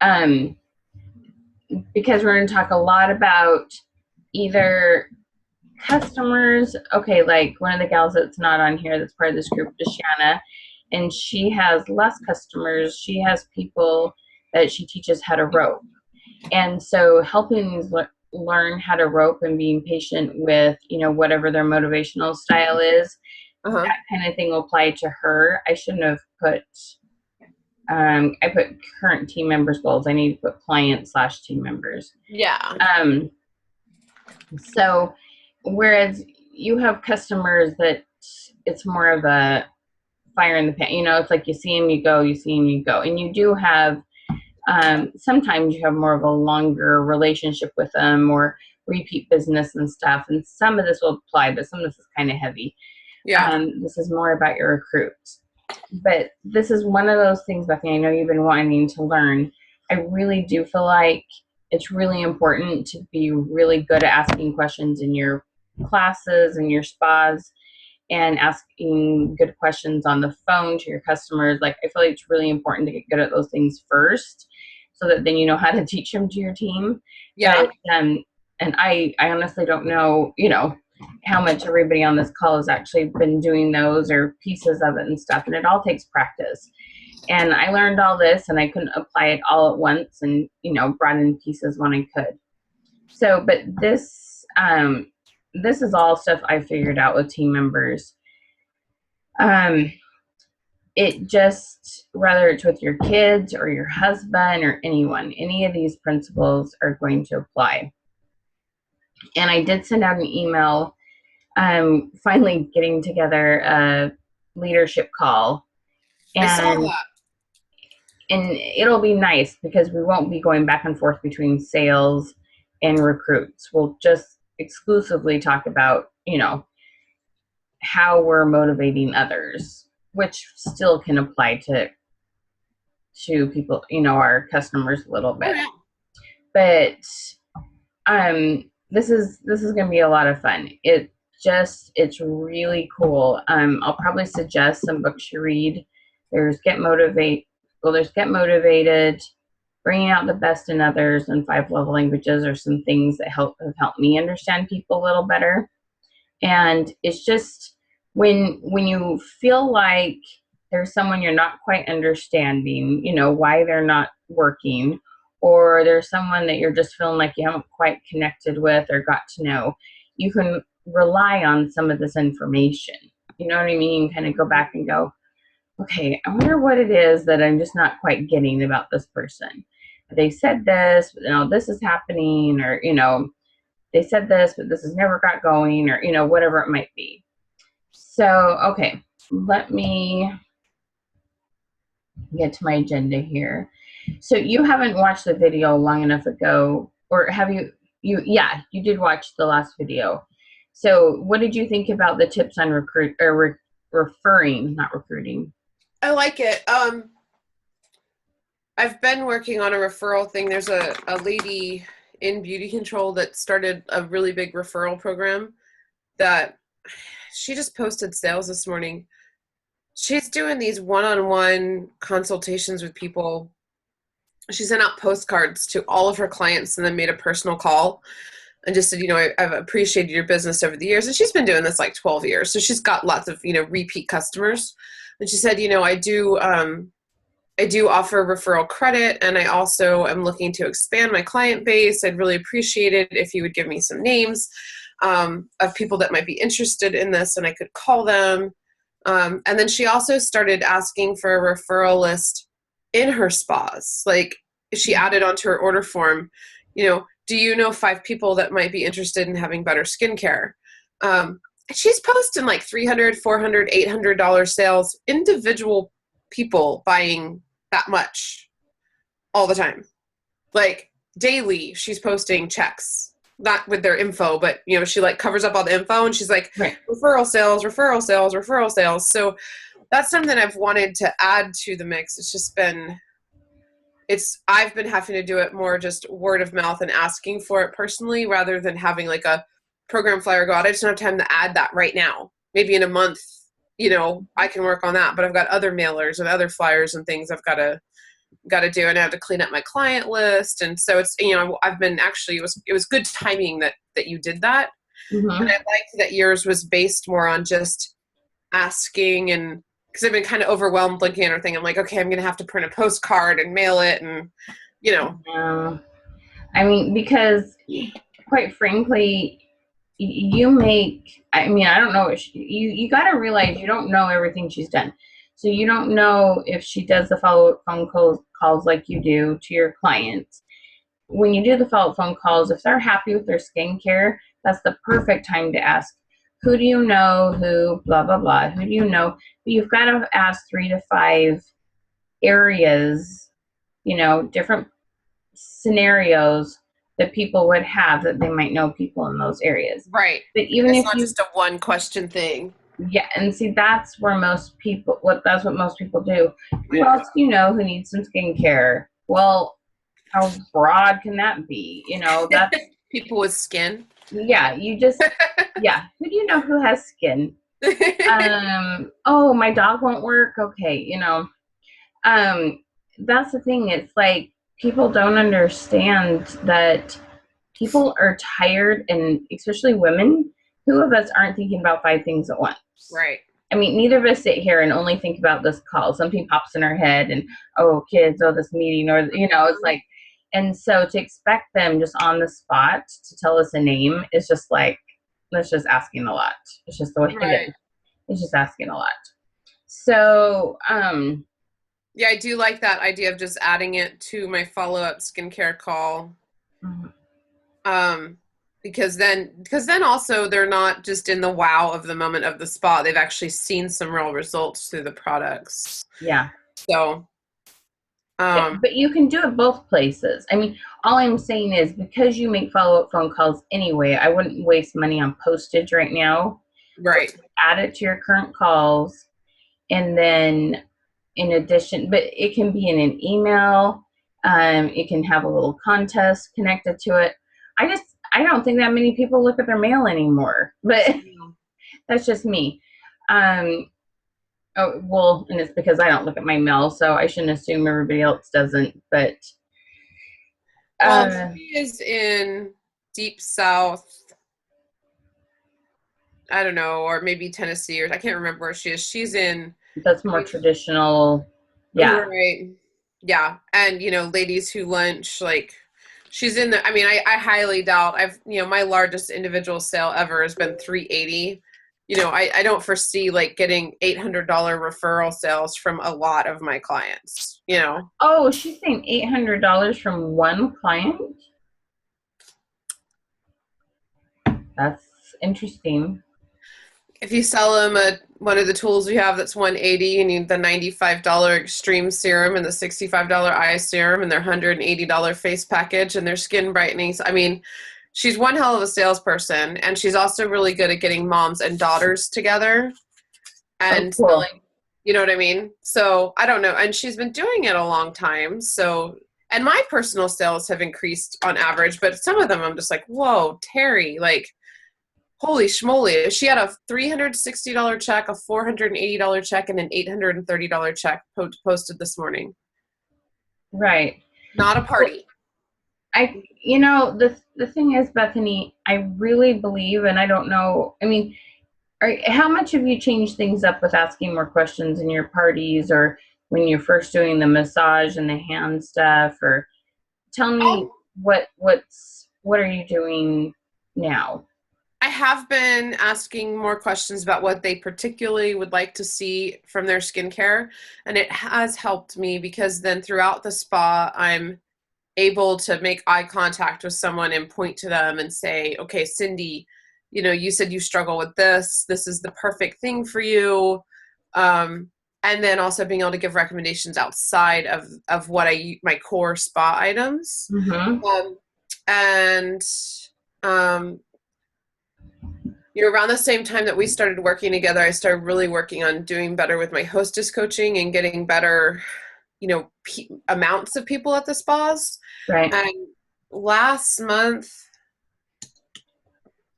um, because we're going to talk a lot about either customers. Okay, like one of the gals that's not on here that's part of this group is Shanna, and she has less customers. She has people that she teaches how to rope. And so helping learn how to rope and being patient with, whatever their motivational style is, Uh-huh. that kind of thing will apply to her. I shouldn't have put, I put current team members goals. I need to put client slash team members. Yeah. So whereas you have customers that it's more of a fire in the pan, it's like you see them, you go, you see them, you go. And you do have, sometimes you have more of a longer relationship with them or repeat business and stuff. And some of this will apply, but some of this is kind of heavy. Yeah. This is more about your recruits. But this is one of those things, Bethany, I know you've been wanting to learn. I really do feel like it's really important to be really good at asking questions in your classes and your spas and asking good questions on the phone to your customers. Like, I feel like it's really important to get good at those things first so that then you know how to teach them to your team. Yeah. But, and I honestly don't know, how much everybody on this call has actually been doing those or pieces of it and stuff. And it all takes practice. And I learned all this and I couldn't apply it all at once and, brought in pieces when I could. So, but this is all stuff I figured out with team members. It just, whether it's with your kids or your husband or anyone, any of these principles are going to apply. And I did send out an email, finally getting together a leadership call. I saw And that. it'll be nice because we won't be going back and forth between sales and recruits. We'll just exclusively talk about, how we're motivating others, which still can apply to people, our customers a little Oh bit. yeah. But this is going to be a lot of fun. It's really cool. I'll probably suggest some books you read. There's Get Motivated, Bringing Out the Best in Others, and Five Love Languages are some things that have helped me understand people a little better. And it's just when you feel like there's someone you're not quite understanding, why they're not working, or there's someone that you're just feeling like you haven't quite connected with or got to know, you can rely on some of this information. You know what I mean? Kind of go back and go, okay, I wonder what it is that I'm just not quite getting about this person. They said this, but this is happening, or they said this, but this has never got going, or whatever it might be. So, okay, let me get to my agenda here. So you haven't watched the video long enough ago, or have you? Yeah, you did watch the last video. So what did you think about the tips on referring, not recruiting? I like it. I've been working on a referral thing. There's a lady in beauty control that started a really big referral program that she just posted sales this morning. She's doing these one-on-one consultations with people. She sent out postcards to all of her clients and then made a personal call and just said, I've appreciated your business over the years. And she's been doing this like 12 years. So she's got lots of, repeat customers. And she said, I do offer referral credit, and I also am looking to expand my client base. I'd really appreciate it if you would give me some names of people that might be interested in this, and I could call them. And then she also started asking for a referral list in her spas. Like, she added onto her order form, do you know 5 people that might be interested in having better skincare? She's posting like $300, $400, $800 sales, individual people buying that much all the time. Like, daily she's posting checks, not with their info, but she like covers up all the info and she's like, Right. referral sales, referral sales, referral sales. So that's something I've wanted to add to the mix. I've been having to do it more just word of mouth and asking for it personally rather than having like a program flyer go out. I just don't have time to add that right now. Maybe in a month, I can work on that, but I've got other mailers and other flyers and things I've got to got to do, and I have to clean up my client list. And so it's, I've been actually, it was good timing that you did that. And Mm-hmm. I liked that yours was based more on just asking, and because I've been kind of overwhelmed looking at everything. I'm like, okay, I'm going to have to print a postcard and mail it. And, I mean, because quite frankly, you make, I mean, I don't know, you got to realize you don't know everything she's done. So you don't know if she does the follow-up phone calls like you do to your clients. When you do the follow-up phone calls, if they're happy with their skincare, that's the perfect time to ask, who do you know, who, blah, blah, blah, who do you know? But you've got to ask 3 to 5 areas, different scenarios that people would have that they might know people in those areas. right. But And even it's if not you, just a one question thing. yeah, and see, that's where that's what most people do. Who else do you know who needs some skincare? Well, how broad can that be? That's, People with skin. yeah, yeah. Who do you know who has skin? Oh, my dog won't work. Okay. That's the thing. It's like people don't understand that people are tired, and especially women. Who of us aren't thinking about 5 things at once? Right. I mean, neither of us sit here and only think about this call. Something pops in our head, and oh, kids, oh, this meeting, or it's like, and so to expect them just on the spot to tell us a name is just like, that's just asking a lot. It's just the way it is. It's just asking a lot. So, yeah, I do like that idea of just adding it to my follow-up skincare call. Because then also they're not just in the wow of the moment of the spa. They've actually seen some real results through the products. yeah. So, Yeah, but you can do it both places. I mean, all I'm saying is because you make follow-up phone calls anyway, I wouldn't waste money on postage right now. right. Add it to your current calls, and then in addition, but it can be in an email. It can have a little contest connected to it. I don't think that many people look at their mail anymore, but that's just me. Oh, well, and it's because I don't look at my mail, so I shouldn't assume everybody else doesn't. But she is in Deep South. I don't know, or maybe Tennessee, or I can't remember where she is. She's in. That's more traditional. Yeah. Right. Yeah. And, ladies who lunch, like, she's in the, I mean, I highly doubt my largest individual sale ever has been $380. I don't foresee like getting $800 referral sales from a lot of my clients, Oh, she's saying $800 from one client? That's interesting. If you sell them one of the tools we have that's $180, you need the $95 extreme serum and the $65 eye serum and their $180 face package and their skin brightening. I mean, she's one hell of a salesperson, and she's also really good at getting moms and daughters together and selling, you know what I mean? So I don't know. And she's been doing it a long time. So, and my personal sales have increased on average, but some of them I'm just like, whoa, Terry, like, holy schmoly. She had a $360 check, a $480 check, and an $830 check posted this morning. Right. Not a party. The thing is, Bethany, I really believe, and I don't know, I mean, how much have you changed things up with asking more questions in your parties, or when you're first doing the massage and the hand stuff, or tell me what are you doing now? I have been asking more questions about what they particularly would like to see from their skincare, and it has helped me because then throughout the spa, I'm able to make eye contact with someone and point to them and say, okay, Cindy, you said you struggle with this. This is the perfect thing for you. And then also being able to give recommendations outside of what my core spa items. Mm-hmm. Around the same time that we started working together, I started really working on doing better with my hostess coaching and getting better, amounts of people at the spas. Right. And last month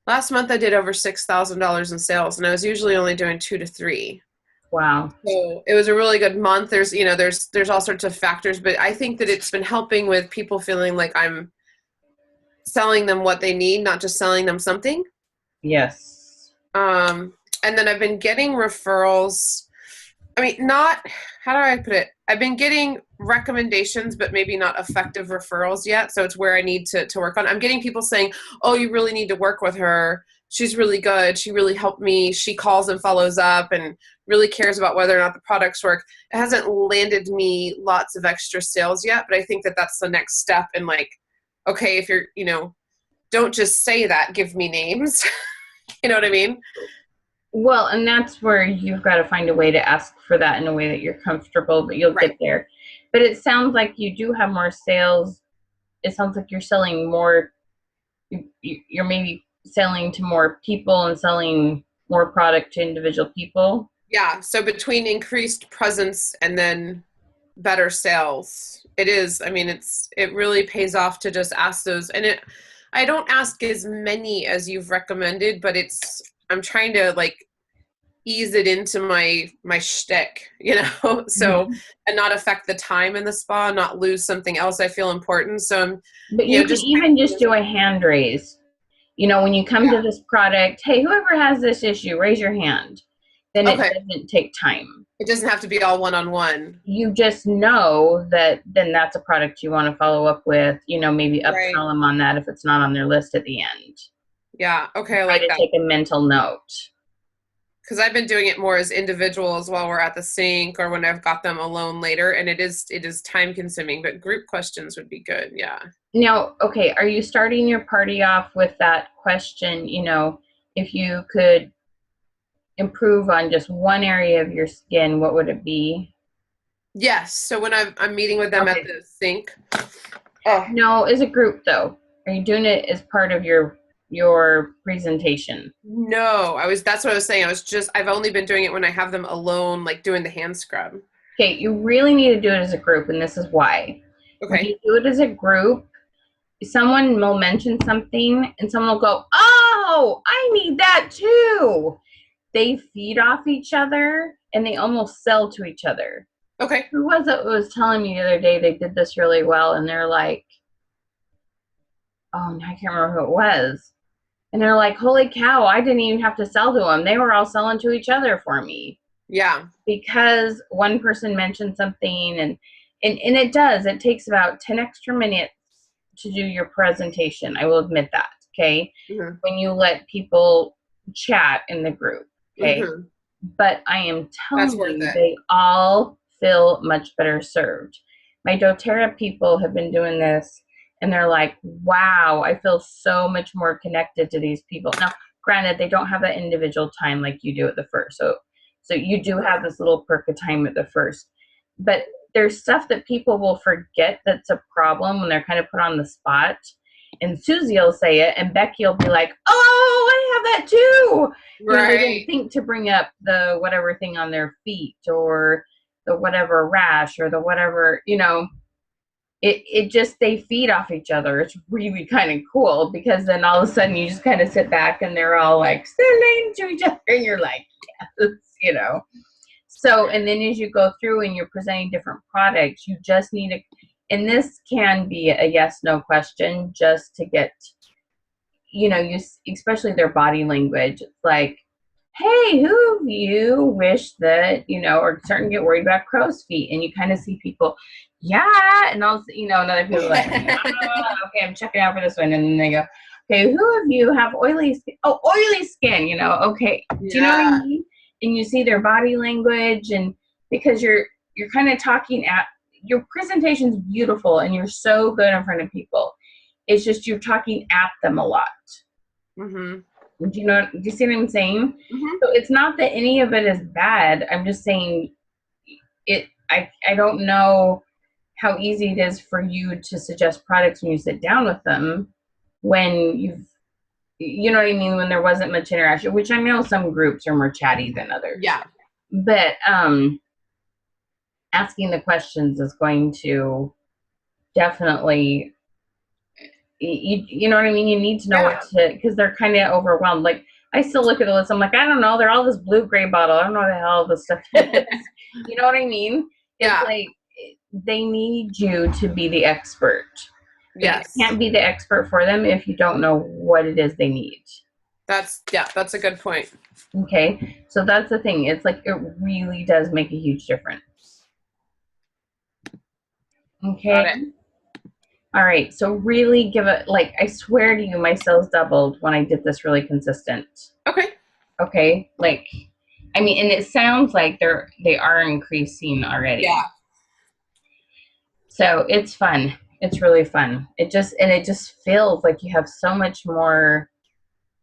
I did over $6,000 in sales, and I was usually only doing 2 to 3. Wow. So it was a really good month. There's all sorts of factors, but I think that it's been helping with people feeling like I'm selling them what they need, not just selling them something. Yes. Um, and then I've been getting referrals. I mean, not, how do I put it? I've been getting recommendations, but maybe not effective referrals yet. So it's where I need to work on. I'm getting people saying, oh, you really need to work with her. She's really good. She really helped me. She calls and follows up and really cares about whether or not the products work. It hasn't landed me lots of extra sales yet, but I think that that's the next step. And like, okay, if you're, don't just say that, give me names. You know what I mean? Well, and that's where you've got to find a way to ask for that in a way that you're comfortable, but you'll Right. get there. But it sounds like you do have more sales. It sounds like you're selling more. You're maybe selling to more people and selling more product to individual people. Yeah. So between increased presence and then better sales, it is. I mean, it really pays off to just ask those. And I don't ask as many as you've recommended, but I'm trying to like ease it into my shtick, so, Mhm. and not affect the time in the spa, not lose something else I feel important. So I'm, But you could just even just do a hand raise. When you come to yeah. this product, hey, whoever has this issue, raise your hand. Then it Okay. doesn't take time. It doesn't have to be all one-on-one. You just know that then that's a product you want to follow up with, maybe Right. upsell them on that if it's not on their list at the end. Yeah. Okay. I Try like to that. take a mental note. Because I've been doing it more as individuals while we're at the sink or when I've got them alone later, and it is time consuming. But group questions would be good. Yeah. Now, okay, are you starting your party off with that question, if you could improve on just one area of your skin, what would it be? Yes. So when I'm meeting with them at Okay. the sink. Oh No, as a group though. Are you doing it as part of your presentation? no, that's what I was saying. I've only been doing it when I have them alone, like doing the hand scrub. Okay, you really need to do it as a group, and this is why. When Okay. you do it as a group, someone will mention something and someone will go, oh, I need that too. They feed off each other and they almost sell to each other. Okay. Who was it who was telling me the other day they did this really well? And they're like, oh, I can't remember who it was. And they're like, holy cow, I didn't even have to sell to them. They were all selling to each other for me Yeah. because one person mentioned something and it does. It takes about 10 extra minutes to do your presentation. I will admit that. Okay. Hmm. When you let people chat in the group. Okay. Hmm. But I am That's telling worth you, it. they all feel much better served. My doTERRA people have been doing this and they're like, wow, I feel so much more connected to these people. Now, granted, they don't have that individual time like you do at the first. So you do have this little perk of time at the first. But there's stuff that people will forget that's a problem when they're kind of put on the spot. And Susie will say it, and Becky will be like, oh, I have that too. They didn't Right. think to bring up the whatever thing on their feet or the whatever rash or the whatever, it just, they feed off each other. It's really kind of cool because then all of a sudden you just kind of sit back and they're all like selling to each other and you're like, yes, So, and then as you go through and you're presenting different products, you just need to, and this can be a yes, no question just to get, especially their body language. It's like, hey, who of you wish that, or starting to get worried about crow's feet? And you kind of see people, yeah. And also, and other people are like, yeah, okay, I'm checking out for this one. And then they go, okay, who of you have oily skin? Oh, oily skin, okay. Do you know what I Yeah. mean? And you see their body language and because you're kind of talking at your presentation's beautiful and you're so good in front of people. It's just you're talking at them a lot. Hmm. Do you see what I'm saying? Hmm. So it's not that any of it is bad. I'm just saying I don't know how easy it is for you to suggest products when you sit down with them when you know what I mean, when there wasn't much interaction, which I know some groups are more chatty than others. Yeah. But asking the questions is going to definitely you know what I mean? You need to know Yeah. what to, because they're kind of overwhelmed. Like I still look at the list. I'm like, I don't know. They're all this blue gray bottle. I don't know what the hell this stuff is. You know what I mean? It's Yeah. like they need you to be the expert, but you Yes. can't be the expert for them if you don't know what it is they need. That's a good point. Okay, so that's the thing. It's like it really does make a huge difference. Got Okay. it. All right. So really give it, like, I swear to you, my sales doubled when I did this really consistent. Okay. Okay. Like, I mean, and it sounds like they are increasing already. Yeah. So it's fun. It's really fun. It just feels like you have so much more.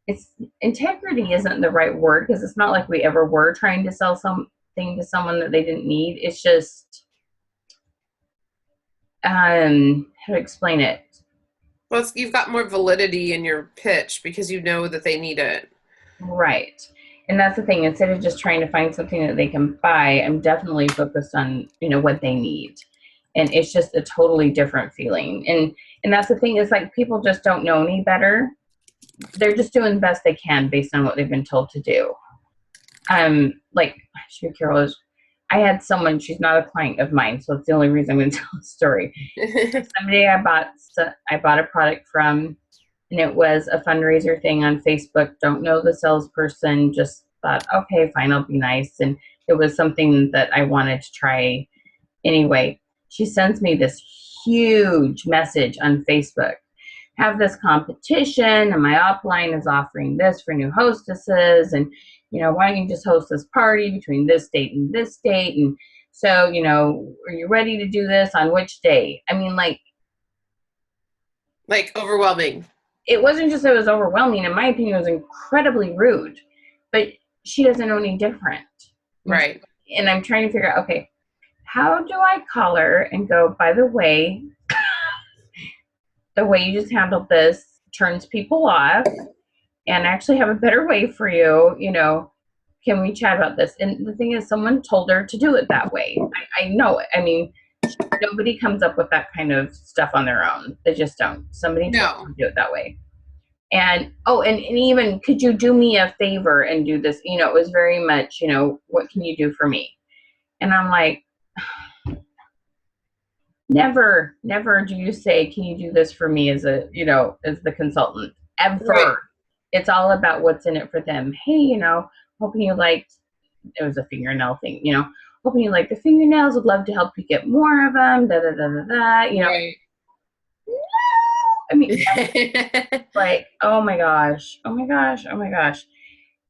It's integrity isn't the right word because it's not like we ever were trying to sell something to someone that they didn't need. It's just how to explain it. Well, you've got more validity in your pitch because you know that they need it. Right. And that's the thing. Instead of just trying to find something that they can buy, I'm definitely focused on, what they need. And it's just a totally different feeling. And that's the thing is like people just don't know any better. They're just doing the best they can based on what they've been told to do. Like Carol is I had someone, she's not a client of mine, so it's the only reason I'm gonna tell the story. Somebody I bought a product from, and it was a fundraiser thing on Facebook. Don't know the salesperson, just thought, okay, fine, I'll be nice. And it was something that I wanted to try anyway. She sends me this huge message on Facebook. Have this competition, and my upline is offering this for new hostesses, and why don't you just host this party between this date and this date? And so, are you ready to do this on which day? I mean, like overwhelming. It wasn't just that it was overwhelming. In my opinion, it was incredibly rude. But she doesn't know any different. Right. And I'm trying to figure out, okay, how do I call her and go, by the way you just handled this turns people off, and I actually have a better way for you, can we chat about this? And the thing is, someone told her to do it that way. I know it. I mean, nobody comes up with that kind of stuff on their own. They just don't. Somebody told them to do it that way. And and even, could you do me a favor and do this? It was very much, what can you do for me? And I'm like, never do you say, can you do this for me as as the consultant, ever. Right. It's all about what's in it for them. Hey, hoping you liked, it was a fingernail thing, hoping you like the fingernails, would love to help you get more of them, da da da da da, Right. I mean, like, oh my gosh.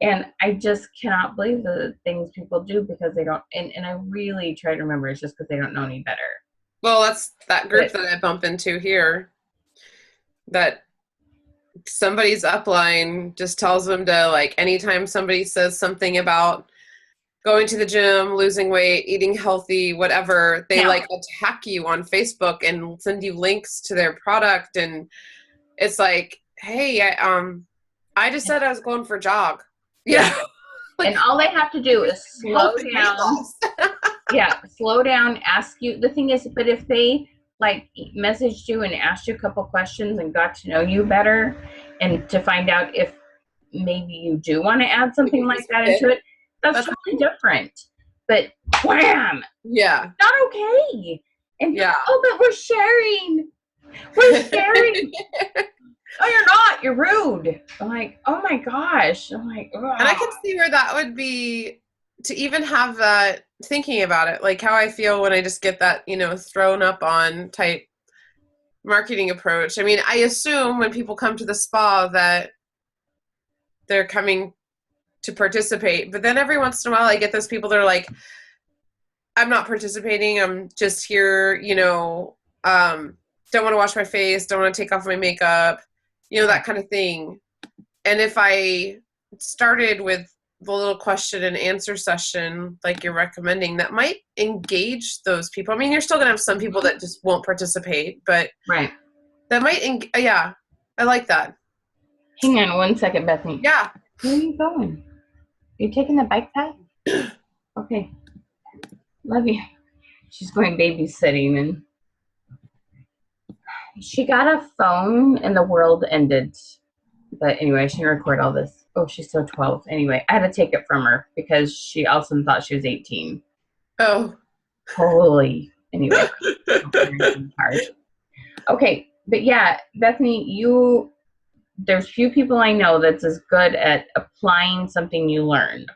And I just cannot believe the things people do because they don't, and I really try to remember it's just because they don't know any better. Well, that's that group that I bump into here, that somebody's upline just tells them to, like, anytime somebody says something about going to the gym, losing weight, eating healthy, whatever, they like attack you on Facebook and send you links to their product. And it's like, hey, I just said I was going for a jog. Yeah. Like, and all they have to do is slow down. Slow down, ask you. The thing is, but if they like messaged you and asked you a couple questions and got to know you better, and to find out if maybe you do want to add something like that into it, that's totally different. But wham! Yeah. Not okay. And but we're sharing. We're sharing. Oh, you're not. You're rude. I'm like, oh my gosh. I'm like, ugh. And I can see where that would be, to even have that, thinking about it, like how I feel when I just get that, thrown up on type marketing approach. I mean, I assume when people come to the spa that they're coming to participate, but then every once in a while I get those people that are like, I'm not participating, I'm just here, don't want to wash my face, don't want to take off my makeup, that kind of thing. And if I started with the little question and answer session like you're recommending, that might engage those people. I mean, you're still going to have some people that just won't participate, but that might, I like that. Hang on one second, Bethany. Yeah. Where are you going? You taking the bike path? Okay. Love you. She's going babysitting, and she got a phone and the world ended. But anyway, I shouldn't record all this. Oh, she's so 12. Anyway, I had to take it from her because she also thought she was 18. Oh. Holy. Anyway, hard. Okay, but yeah, Bethany, there's few people I know that's as good at applying something you learned.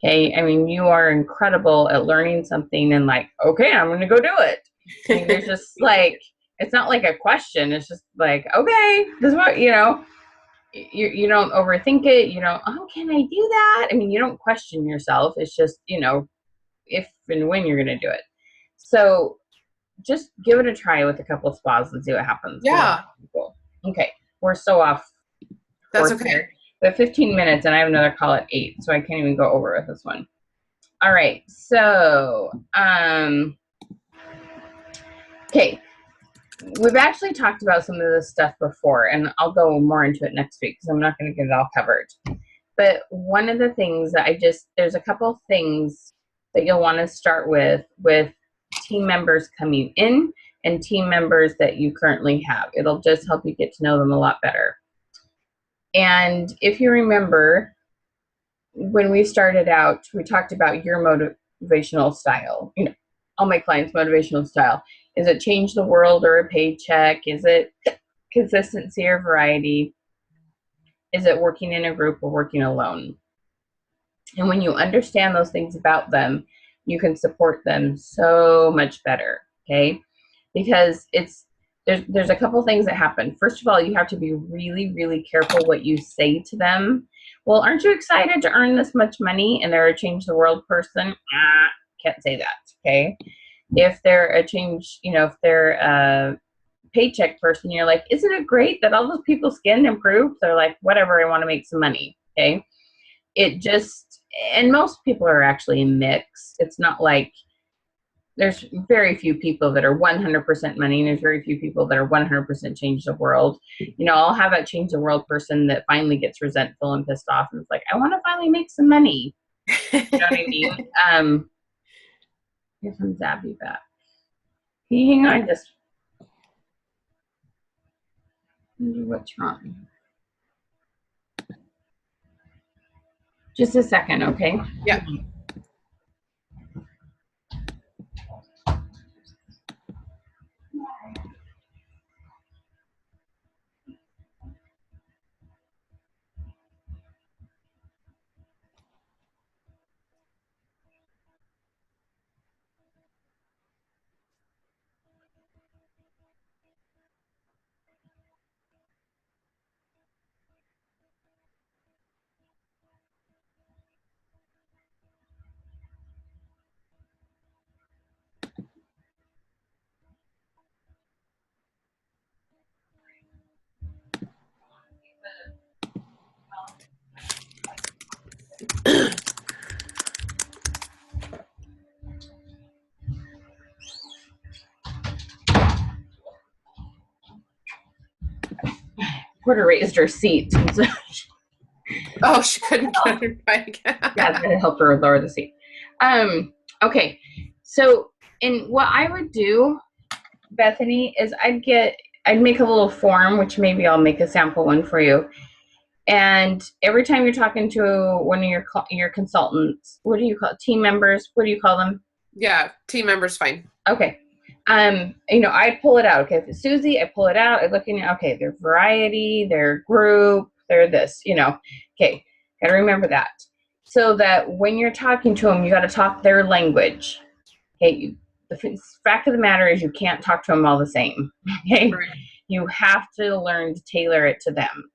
Okay, I mean, you are incredible at learning something and like, okay, I'm going to go do it. I mean, there's just like, it's not like a question. It's just like, okay, this is what, you don't overthink it. You don't, oh, can I do that? I mean, you don't question yourself. It's just, if and when you're going to do it. So just give it a try with a couple of spas and see what happens. Yeah. Cool. Okay. We're so off. That's okay. Here. We have 15 minutes and I have another call at 8, so I can't even go over with this one. All right. So, okay. We've actually talked about some of this stuff before, and I'll go more into it next week because I'm not going to get it all covered. But one of the things that there's a couple things that you'll want to start with team members coming in and team members that you currently have. It'll just help you get to know them a lot better. And if you remember, when we started out, we talked about your motivational style. All my clients' motivational style. Is it change the world or a paycheck? Is it consistency or variety? Is it working in a group or working alone? And when you understand those things about them, you can support them so much better, okay? Because there's a couple things that happen. First of all, you have to be really, really careful what you say to them. Well, aren't you excited to earn this much money? And they're a change the world person. Can't say that, okay? If they're if they're a paycheck person, you're like, isn't it great that all those people's skin improved? They're like, whatever, I want to make some money, okay? And most people are actually a mix. It's not like there's very few people that are 100% money, and there's very few people that are 100% change the world. I'll have that change the world person that finally gets resentful and pissed off and is like, I want to finally make some money. You know what I mean? Here comes Abby back. Can you hang on just what's wrong? Just a second, okay? Yeah. Porter raised her seat. So Oh, she couldn't get her bike. yeah, that helped her lower the seat. Okay, so what I would do, Bethany, is I'd make a little form, which maybe I'll make a sample one for you. And every time you're talking to one of your consultants, what do you call team members? What do you call them? Yeah, team members, fine. Okay. I pull it out. Okay, if it's Susie, I pull it out. I look in. Okay, their variety, their group, their this. Okay, gotta remember that. So that when you're talking to them, you got to talk their language. Okay, the fact of the matter is you can't talk to them all the same. Okay, right. You have to learn to tailor it to them.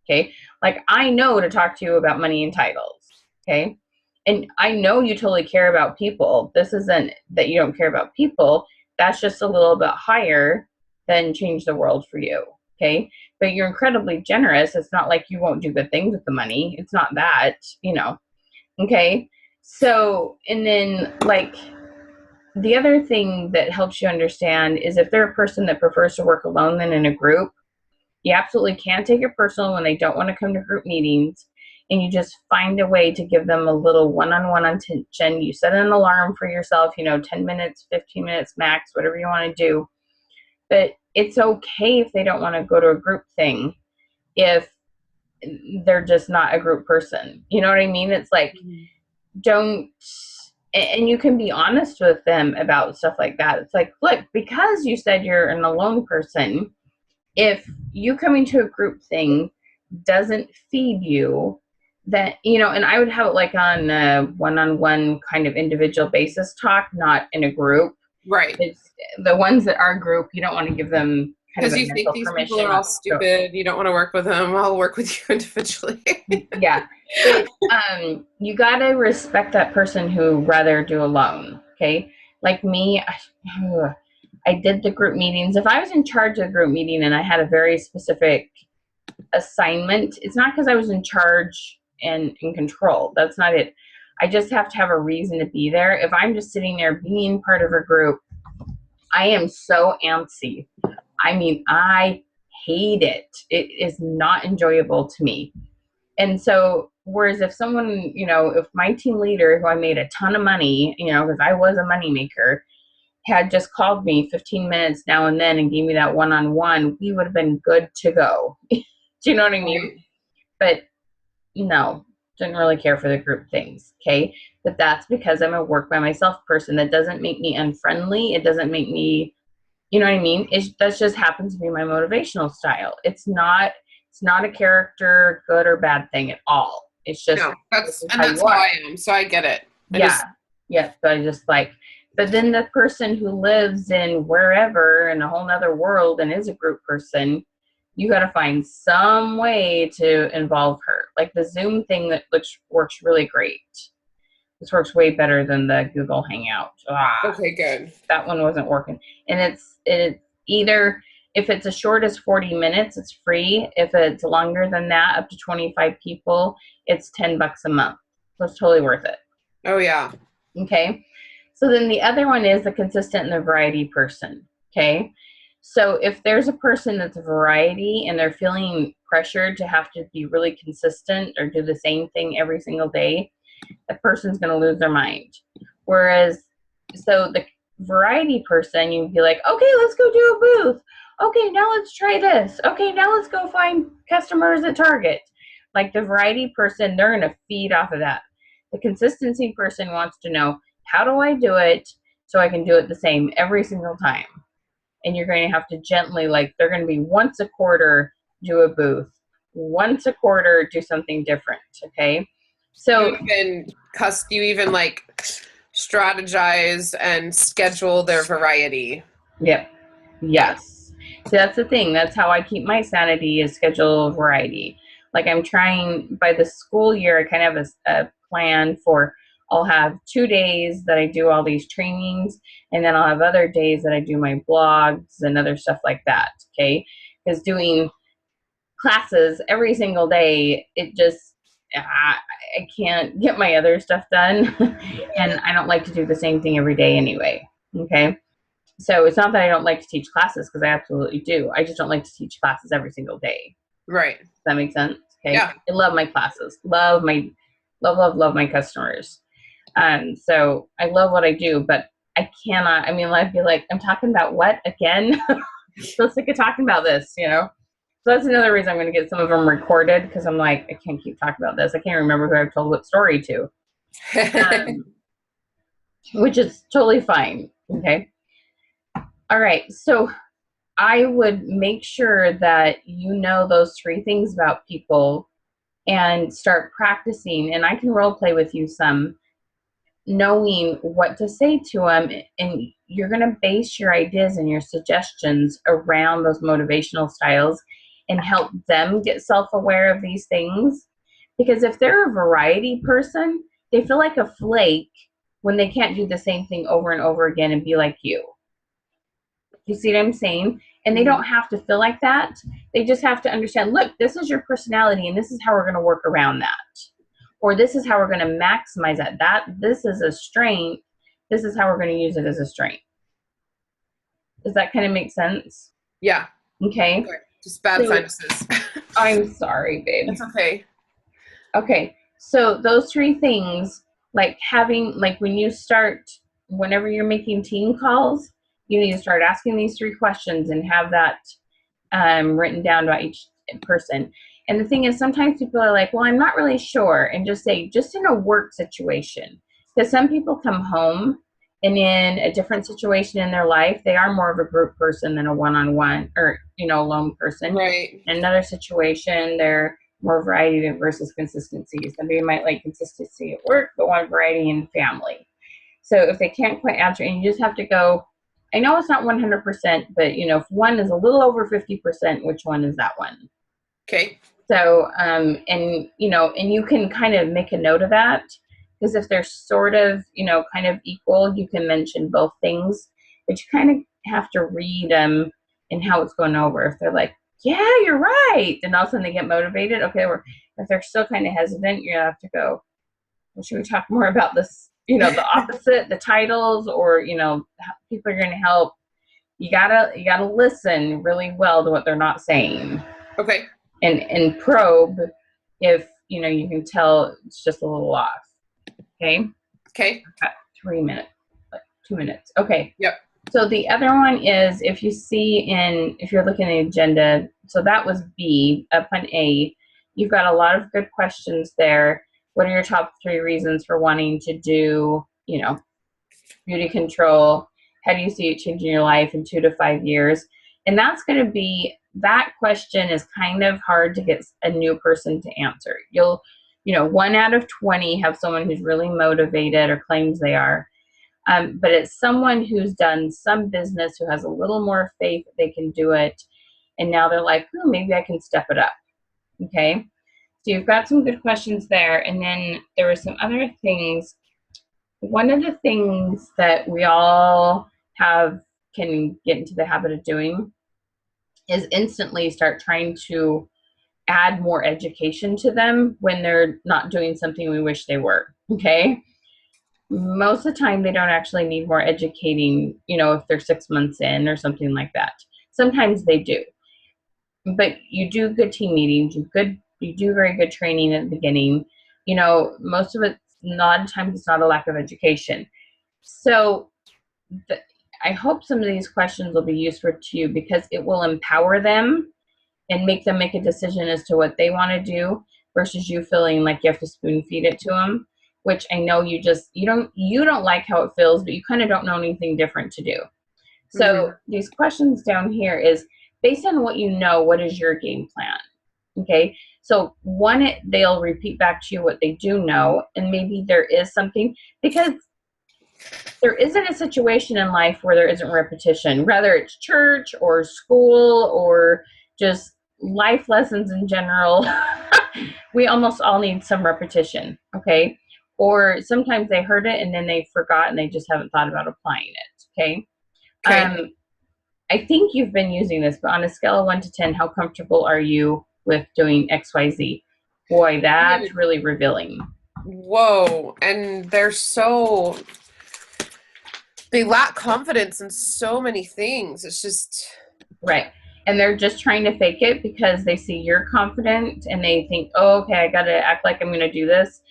Okay, like I know to talk to you about money and titles. Okay, and I know you totally care about people. This isn't that you don't care about people. That's just a little bit higher than change the world for you. Okay, but you're incredibly generous. It's not like you won't do good things with the money. It's not that, Okay, so, and then like the other thing that helps you understand is if they're a person that prefers to work alone than in a group, you absolutely can't take it personal when they don't want to come to group meetings, and you just find a way to give them a little one-on-one attention. You set an alarm for yourself, 10 minutes, 15 minutes max, whatever you want to do. But it's okay if they don't want to go to a group thing. If they're just not a group person. You know what I mean? It's like, don't, and you can be honest with them about stuff like that. It's like, look, because you said you're an alone person, if you coming to a group thing doesn't feed you, that, you know, and I would have it like on a one-on-one kind of individual basis talk, not in a group. Right. It's the ones that are group, you don't want to give them kind of Because a you think mental these people permission are all not to. stupid. You don't want to work with them. I'll work with you individually. Yeah, but you gotta respect that person who rather do alone. Okay, like me, I did the group meetings. If I was in charge of the group meeting and I had a very specific assignment, it's not because I was in charge and in control. That's not it. I just have to have a reason to be there. If I'm just sitting there being part of a group, I am so antsy. I mean, I hate it. It is not enjoyable to me. And so, whereas if someone, you know, if my team leader, who I made a ton of money, you know, because I was a money maker, had just called me 15 minutes now and then and gave me that one on one, we would have been good to go. Do you know what I mean? Right. But no, didn't really care for the group things. Okay. But that's because I'm a work by myself person. That doesn't make me unfriendly. It doesn't make me, you know what I mean? That just happens to be my motivational style. It's not a character, good or bad thing at all. It's just No, this is and how that's you how are. I am. So I get it. I Yeah. just Yes. But I just like, but then the person who lives in wherever in a whole nother world and is a group person, you got to find some way to involve her. Like the Zoom thing that works really great. This works way better than the Google Hangout. okay, good. That one wasn't working. And it's either, if it's as short as 40 minutes, it's free. If it's longer than that, up to 25 people, it's $10 a month. So it's totally worth it. Oh yeah. Okay. So then the other one is the consistent and the variety person. Okay. So if there's a person that's a variety and they're feeling pressured to have to be really consistent or do the same thing every single day, that person's going to lose their mind. Whereas, so the variety person, you'd be like, okay, let's go do a booth. Okay, now let's try this. Okay, now let's go find customers at Target. Like the variety person, they're going to feed off of that. The consistency person wants to know, how do I do it so I can do it the same every single time? And you're going to have to gently, like, they're going to be once a quarter, do a booth. Once a quarter, do something different. Okay. So You even like strategize and schedule their variety. yep. Yes. So that's the thing. That's how I keep my sanity, is schedule variety. Like I'm trying, by the school year, I kind of have a plan for, I'll have 2 days that I do all these trainings, and then I'll have other days that I do my blogs and other stuff like that. Okay. Because doing classes every single day, it just, I can't get my other stuff done. And I don't like to do the same thing every day anyway. Okay. So it's not that I don't like to teach classes, because I absolutely do. I just don't like to teach classes every single day. Right. Does that make sense? Okay. Yeah. I love my classes. Love my customers. So I love what I do, but I cannot, I mean, I'd be like, I'm talking about what again? So sick of talking about this, you know? So that's another reason I'm going to get some of them recorded, because I'm like, I can't keep talking about this. I can't remember who I've told what story to, which is totally fine. Okay. All right. So I would make sure that you know those 3 things about people and start practicing. And I can role play with you some, knowing what to say to them. And you're going to base your ideas and your suggestions around those motivational styles and help them get self-aware of these things. Because if they're a variety person, they feel like a flake when they can't do the same thing over and over again and be like you. You see what I'm saying? And they don't have to feel like that. They just have to understand, look, this is your personality and this is how we're going to work around that. Or this is how we're going to maximize that. This is a strength. This is how we're going to use it as a strength. Does that kind of make sense? Yeah. Okay. Just bad sinuses. I'm sorry, babe. It's okay. Okay. So those 3 things, like having, like when you start, whenever you're making team calls, you need to start asking these 3 questions and have that written down about each person. And the thing is, sometimes people are like, well, I'm not really sure. And just say, just in a work situation. Because some people come home and in a different situation in their life, they are more of a group person than a one-on-one or, lone person. Right. In another situation, they're more variety versus consistency. Somebody might like consistency at work, but want variety in family. So if they can't quite answer, and you just have to go, I know it's not 100%, but if one is a little over 50%, which one is that one? Okay. So, and you can kind of make a note of that, because if they're sort of, kind of equal, you can mention both things, but you kind of have to read them and how it's going over. If they're like, yeah, you're right, and all of a sudden they get motivated. Okay, or if they're still kind of hesitant, you have to go, well, should we talk more about this? The opposite, the titles, or people are going to help. You gotta listen really well to what they're not saying. Okay. And probe if you can tell it's just a little off. Okay. Okay. 3 minutes, 2 minutes. Okay. Yep. So the other one is, if you're looking at the agenda, so that was B. Up on A, you've got a lot of good questions there. What are your top 3 reasons for wanting to do, beauty control? How do you see it changing your life in 2 to 5 years? And that's going to be, that question is kind of hard to get a new person to answer. You'll, 1 out of 20 have someone who's really motivated or claims they are. But it's someone who's done some business, who has a little more faith that they can do it. And now they're like, maybe I can step it up. Okay. So you've got some good questions there. And then there were some other things. One of the things that we all can get into the habit of doing is instantly start trying to add more education to them when they're not doing something we wish they were. Okay. Most of the time they don't actually need more educating, if they're 6 months in or something like that. Sometimes they do. But you do good team meetings, you do very good training at the beginning. Most of it, a lot of times it's not a lack of education. So I hope some of these questions will be useful to you, because it will empower them and make them make a decision as to what they want to do, versus you feeling like you have to spoon feed it to them, which I know you don't like how it feels, but you kind of don't know anything different to do. So these questions down here is based on what what is your game plan? Okay. So they'll repeat back to you what they do know, and maybe there is something, because there isn't a situation in life where there isn't repetition, whether it's church or school or just life lessons in general. We almost all need some repetition. Okay. Or sometimes they heard it and then they forgot and they just haven't thought about applying it. Okay. Okay. I think you've been using this, but on a scale of 1 to 10, how comfortable are you with doing XYZ? Boy, that's really revealing. Whoa. And they lack confidence in so many things. It's just. Right. And they're just trying to fake it because they see you're confident and they think, oh, okay, I got to act like I'm going to do this.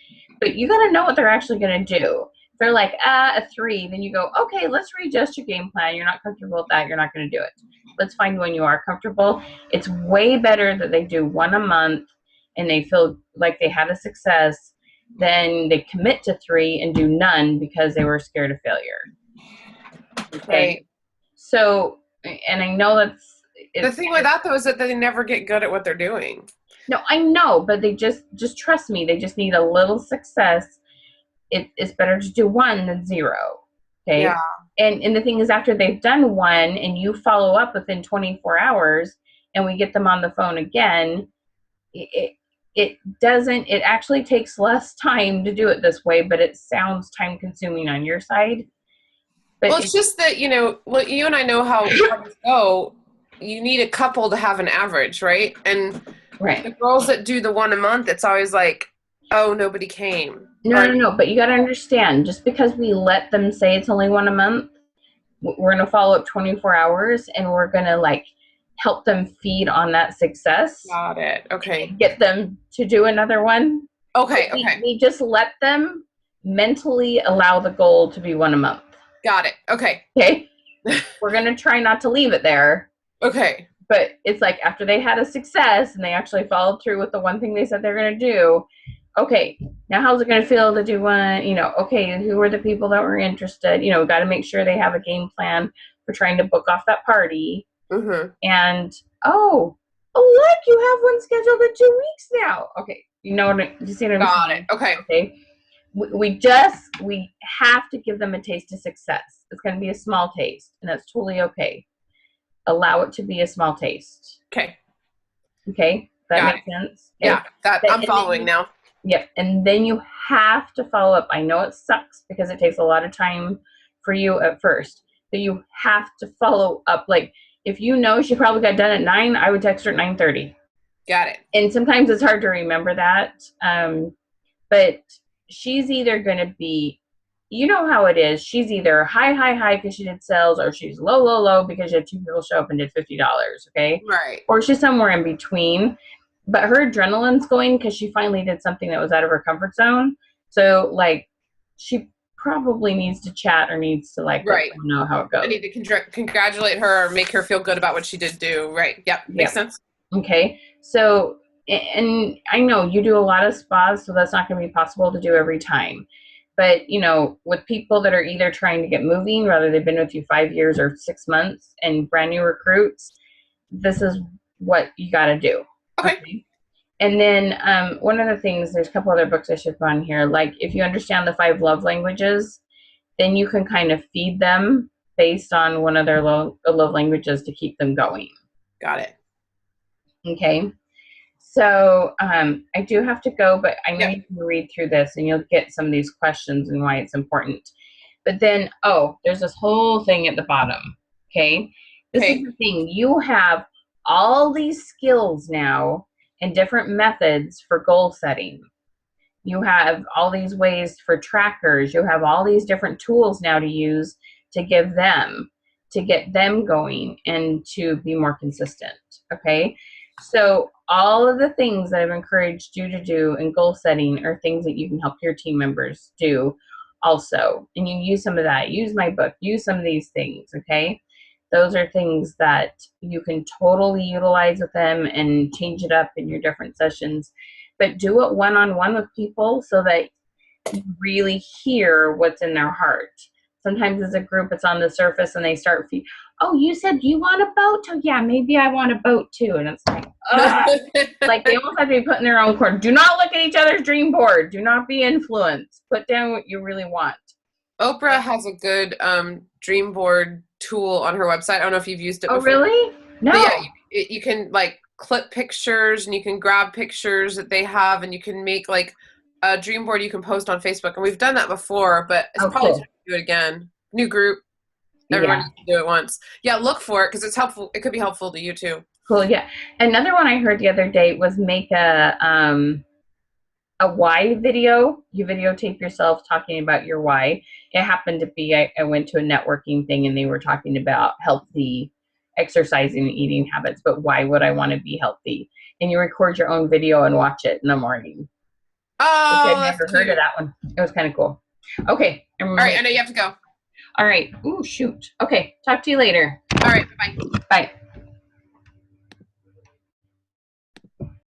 But you got to know what they're actually going to do. If they're like, a 3, then you go, okay, let's readjust your game plan. You're not comfortable with that. You're not going to do it. Let's find when you are comfortable. It's way better that they do 1 a month and they feel like they had a success than they commit to 3 and do none because they were scared of failure. Okay. Right. So, and I know the thing with that though is that they never get good at what they're doing. No, I know, but they just trust me. They just need a little success. It's better to do 1 than 0. Okay. Yeah. And the thing is, after they've done 1 and you follow up within 24 hours and we get them on the phone again, it actually takes less time to do it this way, but it sounds time consuming on your side. But well, it's just that, you and I know how things go. You need a couple to have an average, right? And right. The girls that do the 1 a month, it's always like, oh, nobody came. No. But you got to understand, just because we let them say it's only 1 a month, we're going to follow up 24 hours and we're going to help them feed on that success. Got it. Okay. Get them to do another one. Okay. We just let them mentally allow the goal to be 1 a month. Got it. Okay. Okay. We're going to try not to leave it there. Okay. but it's like after they had a success and they actually followed through with the one thing they said they're going to do, okay, now how's it going to feel to do one? Okay, who are the people that were interested? Got to make sure they have a game plan for trying to book off that party. Mm-hmm. And oh, look, you have one scheduled in 2 weeks now. Okay, you see what I'm Got saying? it. Okay. Okay. We have to give them a taste of success. It's going to be a small taste, and that's totally okay. Allow it to be a small taste. Okay. Okay, that Got makes sense. Okay? Yeah, I'm following now. Yep, and then you have to follow up. I know it sucks because it takes a lot of time for you at first, but you have to follow up. Like if she probably got done at 9, I would text her at 9:30. Got it. And sometimes it's hard to remember that, but she's either going to be, how it is. She's either high because she did sales, or she's low because she had 2 people show up and did $50. Okay, right. Or she's somewhere in between. But her adrenaline's going because she finally did something that was out of her comfort zone. So, like, she probably needs to chat or needs to, like, right. let know how it goes. I need to congratulate her or make her feel good about what she did do. Right. Yep. Makes sense. Okay. So, and I know you do a lot of spas, so that's not going to be possible to do every time. But, with people that are either trying to get moving, whether they've been with you 5 years or 6 months, and brand new recruits, this is what you got to do. Okay. And then one of the things, there's a couple other books I should put on here. Like if you understand the 5 love languages, then you can kind of feed them based on one of their love languages to keep them going. Got it. Okay. So I do have to go, but I know you can read through this and you'll get some of these questions and why it's important. But then, there's this whole thing at the bottom. Okay. This is the thing. You have all these skills now and different methods for goal setting. You have all these ways for trackers. You have all these different tools now to use to give them, to get them going and to be more consistent. Okay. So all of the things that I've encouraged you to do in goal setting are things that you can help your team members do also. And you use some of that. Use my book. Use some of these things. Okay. Those are things that you can totally utilize with them and change it up in your different sessions. But do it one-on-one with people so that you really hear what's in their heart. Sometimes as a group, it's on the surface and they start, you said you want a boat? Oh, yeah, maybe I want a boat too. And it's like, like they almost have to be put in their own corner. Do not look at each other's dream board. Do not be influenced. Put down what you really want. Oprah has a good dream board tool on her website. I don't know if you've used it before. Oh, really? No. But yeah, you can like clip pictures and you can grab pictures that they have and you can make like a dream board you can post on Facebook. And we've done that before, but it's probably time to do it again. New group. Everybody needs to do it once. Yeah, look for it because it's helpful. It could be helpful to you too. Cool, yeah. Another one I heard the other day was make a why video. You videotape yourself talking about your why. It happened to be, I went to a networking thing and they were talking about healthy exercising and eating habits, but why would I want to be healthy? And you record your own video and watch it in the morning. Oh, I've never heard of that one. It was kind of cool. Okay. All right, I know you have to go. All right. Ooh, shoot. Okay, talk to you later. All right, bye-bye. Bye.